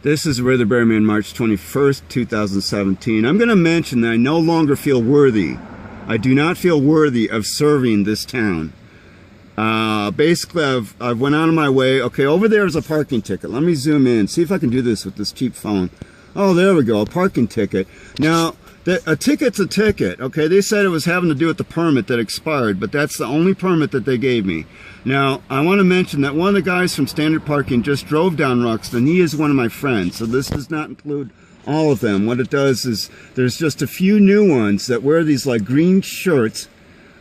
This is Weather Bearman, March 21st, 2017. I'm going to mention that I no longer feel worthy. I do not feel worthy of serving this town. Basically, I've went out of my way. Okay, over there is a parking ticket. Let me zoom in, see if I can do this with this cheap phone. Oh, there we go, a parking ticket. Now, a ticket's a ticket, okay? They said it was having to do with the permit that expired, but that's the only permit that they gave me. Now, I want to mention that one of the guys from Standard Parking just drove down Ruxton. He is one of my friends, so this does not include all of them. What it does is there's just a few new ones that wear these like green shirts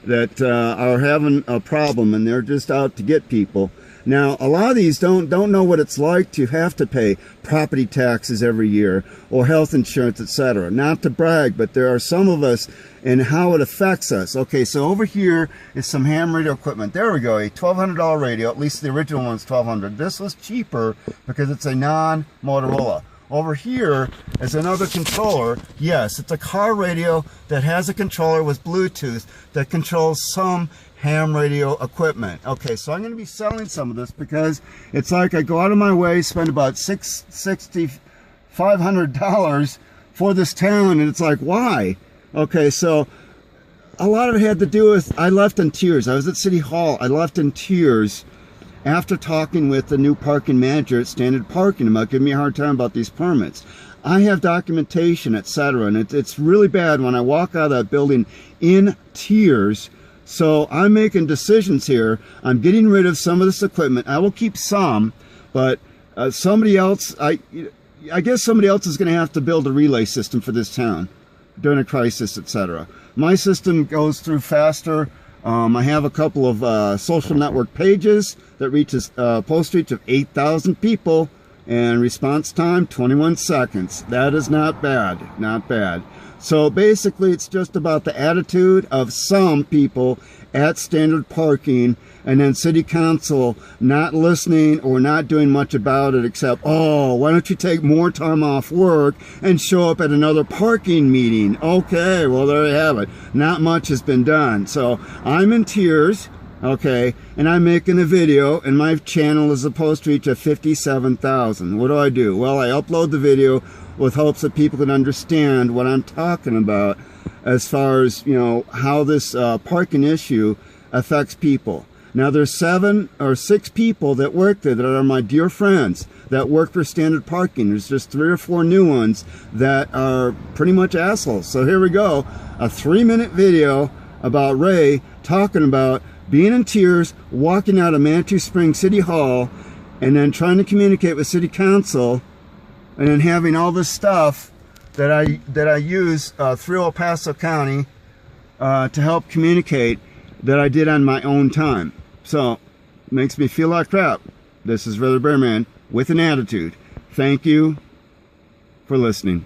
that are having a problem, and they're just out to get people. Now, a lot of these don't know what it's like to have to pay property taxes every year or health insurance, etc. Not to brag, but there are some of us and how it affects us. Okay, so over here is some ham radio equipment. There we go, a $1,200 radio. At least the original one's $1,200. This was cheaper because it's a non-Motorola. Over here is another controller. Yes, it's a car radio that has a controller with Bluetooth that controls some ham radio equipment. Okay, so I'm going to be selling some of this because it's like I go out of my way, spend about $500 for this town, and it's like, why? Okay, so a lot of it had to do with, I left in tears. I was at City Hall. I left in tears after talking with the new parking manager at Standard Parking about giving me a hard time about these permits. I have documentation, etc., and it's really bad when I walk out of that building in tears. So I'm making decisions here. I'm getting rid of some of this equipment. I will keep some, but somebody else, I guess somebody else is going to have to build a relay system for this town during a crisis, etc. My system goes through faster. I have a couple of social network pages that reaches post reach of 8,000 people, and response time 21 seconds. That is not bad, not bad. So basically it's just about the attitude of some people at Standard Parking, and then City Council not listening or not doing much about it except, oh, why don't you take more time off work and show up at another parking meeting? Okay, well, there you have it. Not much has been done. So I'm in tears, okay, and I'm making a video, and my channel is supposed to reach a 57,000. What do? Well, I upload the video with hopes that people can understand what I'm talking about as far as, you know, how this parking issue affects people. Now, there's 7 or 6 people that work there that are my dear friends that work for Standard Parking. There's just 3 or 4 new ones that are pretty much assholes. So here we go, a 3-minute video about Ray talking about being in tears, walking out of Manitou Springs City Hall, and then trying to communicate with City Council, and then having all this stuff that I use through El Paso County to help communicate that I did on my own time. So, it makes me feel like crap. This is Weather Bearman with an attitude. Thank you for listening.